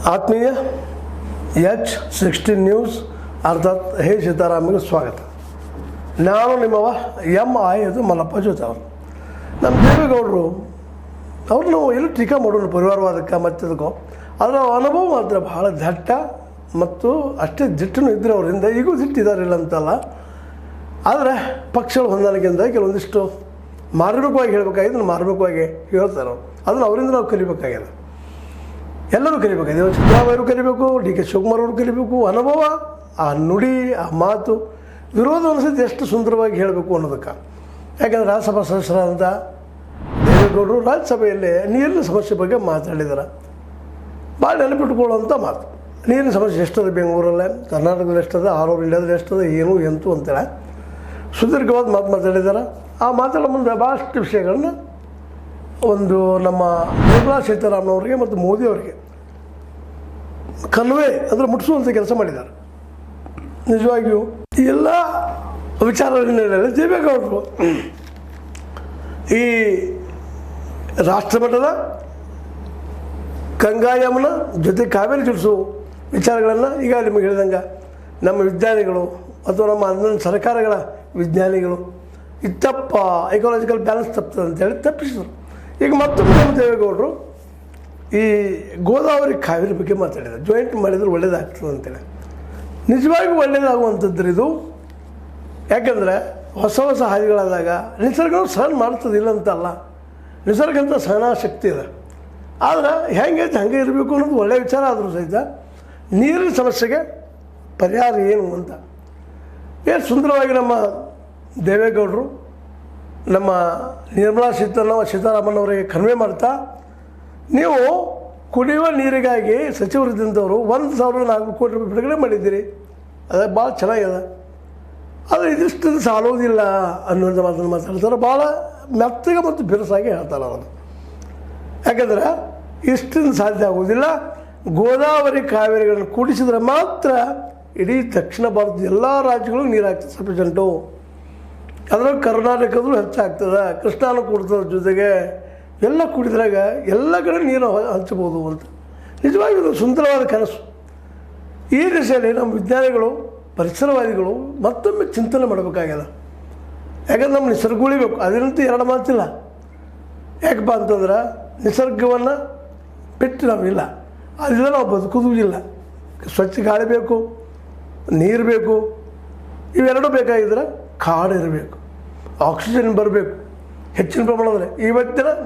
ಆತ್ಮೀಯ H16 news ಅರ್ಥಾತ್ ಹೇ ಸೀತಾರಾಮಿಗೆ ಸ್ವಾಗತ. ನಾನು ನಿಮ್ಮವ ಅದು ಮಲ್ಲಪ್ಪ ಜೋತಿ ಅವರು. ನಮ್ಮ ದೇವೇಗೌಡರು ಅವ್ರನ್ನ ಎಲ್ಲಿ ಟೀಕಾ ಮಾಡೋಣ ಪರಿವಾರವಾದಕ್ಕೆ ಮತ್ತದಕ್ಕೋ, ಅದರ ಅನುಭವ ಮಾತ್ರ ಬಹಳ ದಟ್ಟ ಮತ್ತು ಅಷ್ಟೇ ದಿಟ್ಟನೂ ಇದ್ದರೆ ಅವರಿಂದ ಈಗೂ ದಿಟ್ಟಿದ್ದಾರಿಲ್ಲ ಅಂತಲ್ಲ. ಆದರೆ ಪಕ್ಷಗಳ ಹೊಂದಾಣಿಕೆಯಿಂದ ಕೆಲವೊಂದಿಷ್ಟು ಮಾರ್ಮಿಕವಾಗಿ ಹೇಳಬೇಕಾಗಿದ್ದು ಮಾರ್ಮಿಕವಾಗಿ ಹೇಳ್ತಾರೆ ಅವರು. ಅದನ್ನು ಅವರಿಂದ ನಾವು ಕಲಿಬೇಕಾಗ್ಯದ, ಎಲ್ಲರೂ ಕಲಿಬೇಕಾಗಿದೆ. ಸಿದ್ದರಾಮಯ್ಯವರು ಕಲಿಬೇಕು, ಡಿ ಕೆ ಶಿವಕುಮಾರ್ ಅವರು ಕಲಿಬೇಕು. ಅನುಭವ, ಆ ನುಡಿ, ಆ ಮಾತು, ವಿರೋಧ ಅನಿಸಿದ್ದು ಎಷ್ಟು ಸುಂದರವಾಗಿ ಹೇಳಬೇಕು ಅನ್ನೋದಕ್ಕೆ. ಯಾಕೆಂದರೆ ರಾಜ್ಯಸಭಾ ಸದಸ್ಯರಾದಂಥ ದೇವೇಗೌಡರು ರಾಜ್ಯಸಭೆಯಲ್ಲಿ ನೀರಿನ ಸಮಸ್ಯೆ ಬಗ್ಗೆ ಮಾತಾಡಿದ್ದಾರೆ. ಭಾಳ ನೆನಪಿಟ್ಕೊಳ್ಳುವಂಥ ಮಾತು. ನೀರಿನ ಸಮಸ್ಯೆ ಎಷ್ಟದ ಬೆಂಗಳೂರಲ್ಲೇ, ಕರ್ನಾಟಕದಲ್ಲಿ ಎಷ್ಟದ, ಆಲ್ ಓವರ್ ಇಂಡಿಯಾದಲ್ಲಿ ಎಷ್ಟದ, ಏನು ಎಂತು ಅಂತೇಳಿ ಸುದೀರ್ಘವಾದ ಮಾತಾಡಿದ್ದಾರೆ. ಆ ಮಾತಾಡೋ ಮುಂದೆ ಭಾಳಷ್ಟು ವಿಷಯಗಳನ್ನ ಒಂದು ನಮ್ಮ ನಿರ್ಮಲಾ ಸೀತಾರಾಮನ್ ಮತ್ತು ಮೋದಿ ಅವರಿಗೆ ಕನ್ವೆ ಅಂದರೆ ಮುಟ್ಟಿಸುವಂಥ ಕೆಲಸ ಮಾಡಿದ್ದಾರೆ. ನಿಜವಾಗಿಯೂ ಈ ಎಲ್ಲ ವಿಚಾರಗಳ ಹಿನ್ನೆಲೆಯಲ್ಲಿ ದೇವೇಗೌಡರು ಈ ರಾಷ್ಟ್ರಮಟ್ಟದ ಗಂಗಾ ಯಮುನ ಜೊತೆ ಕಾವೇರಿ ಜೋಡಿಸೋ ವಿಚಾರಗಳನ್ನು ಈಗ ನಿಮಗೆ ಹೇಳಿದಂಗೆ ನಮ್ಮ ವಿಜ್ಞಾನಿಗಳು ಅಥವಾ ನಮ್ಮ ಅಂದಿನ ಸರ್ಕಾರಗಳ ವಿಜ್ಞಾನಿಗಳು ಇದು ತಪ್ಪ, ಎಕಾಲಜಿಕಲ್ ಬ್ಯಾಲೆನ್ಸ್ ತಪ್ತದೆ ಅಂತೇಳಿ ತಪ್ಪಿಸಿದರು. ಈಗ ಮತ್ತೊಮ್ಮೆ ನಮ್ಮ ದೇವೇಗೌಡರು ಈ ಗೋದಾವರಿ ಕಾವೇರಿ ಬಗ್ಗೆ ಮಾತಾಡಿದ್ದಾರೆ. ಜಾಯಿಂಟ್ ಮಾಡಿದರೆ ಒಳ್ಳೇದಾಗ್ತದೆ ಅಂತೇಳಿ. ನಿಜವಾಗಿಯೂ ಒಳ್ಳೆಯದಾಗುವಂಥದ್ದು ಇದು. ಯಾಕಂದರೆ ಹೊಸ ಹೊಸ ಹಾದಿಗಳಾದಾಗ ನಿಸರ್ಗನೂ ಸಹನ ಮಾಡ್ತದಿಲ್ಲ ಅಂತಲ್ಲ, ನಿಸರ್ಗ ಅಂತ ಸಹನಾಶಕ್ತಿ ಇದೆ. ಆದರೆ ಹೆಂಗೈತೆ ಹಾಗೆ ಇರಬೇಕು ಅನ್ನೋದು ಒಳ್ಳೆಯ ವಿಚಾರ ಆದರೂ ಸಹಿತ ನೀರಿನ ಸಮಸ್ಯೆಗೆ ಪರಿಹಾರ ಏನು ಅಂತ ಎಷ್ಟು ಸುಂದರವಾಗಿ ನಮ್ಮ ದೇವೇಗೌಡರು ನಮ್ಮ ನಿರ್ಮಲಾ ಸೀತಾರಾಮನ್ ಅವರಿಗೆ ಕನ್ವೆ ಮಾಡ್ತಾ, ನೀವು ಕುಡಿಯುವ ನೀರಿಗಾಗಿ ಸಚಿವರಿದ್ದಂಥವರು 1,400 ಕೋಟಿ ರೂಪಾಯಿ ಬಿಡುಗಡೆ ಮಾಡಿದ್ದೀರಿ, ಅದು ಭಾಳ ಚೆನ್ನಾಗಿದೆ. ಆದರೆ ಇದಿಷ್ಟು ಸಾಲೋದಿಲ್ಲ ಅನ್ನುವಂಥ ಮಾತನ್ನು ಮಾತಾಡ್ತಾರೆ. ಭಾಳ ಮೆತ್ತಗೆ ಮತ್ತು ಬಿರುಸಾಗಿ ಹೇಳ್ತಾರೆ ಅವನು. ಯಾಕಂದರೆ ಇಷ್ಟಿಂದ ಸಾಧ್ಯ ಆಗೋದಿಲ್ಲ. ಗೋದಾವರಿ ಕಾವೇರಿಗಳನ್ನು ಕೂಡಿಸಿದ್ರೆ ಮಾತ್ರ ಇಡೀ ದಕ್ಷಿಣ ಭಾರತದ ಎಲ್ಲ ರಾಜ್ಯಗಳು ನೀರು ಆಗ್ತದೆ ಸಫಿಷಿಯೆಂಟು. ಅದ್ರಾಗ ಕರ್ನಾಟಕದಲ್ಲೂ ಹೆಚ್ಚಾಗ್ತದೆ, ಕೃಷ್ಣಾನು ಕೂಡ್ತದ, ಜೊತೆಗೆ ಎಲ್ಲ ಕುಡಿದ್ರಾಗ ಎಲ್ಲ ಕಡೆ ನೀರು ಹಂಚ್ಬೋದು ಅಂತ. ನಿಜವಾಗಿ ಇದು ಸುಂದರವಾದ ಕನಸು. ಈ ದಿಶೆಯಲ್ಲಿ ನಮ್ಮ ವಿಜ್ಞಾನಿಗಳು, ಪರಿಸರವಾದಿಗಳು ಮತ್ತೊಮ್ಮೆ ಚಿಂತನೆ ಮಾಡಬೇಕಾಗ್ಯದ. ಯಾಕಂದ್ರೆ ನಮ್ಮ ನಿಸರ್ಗ ಉಳಿಬೇಕು, ಅದರಂತೂ ಎರಡು ಮಾತಿಲ್ಲ. ಯಾಕಪ್ಪ ಅಂತಂದ್ರೆ ನಿಸರ್ಗವನ್ನು ಬಿಟ್ಟು ನಾವಿಲ್ಲ, ಅದರಿಂದ ನಾವು ಬದುಕೋದು ಇಲ್ಲ. ಸ್ವಚ್ಛ ಗಾಳಿ ಬೇಕು, ನೀರು ಬೇಕು, ಇವೆರಡೂ ಬೇಕಾಗಿದ್ರೆ ಕಾಡು ಇರಬೇಕು, ಆಕ್ಸಿಜನ್ ಬರಬೇಕು ಹೆಚ್ಚಿನ ಪ್ರಮಾಣದಲ್ಲಿ. ಇವತ್ತಿನ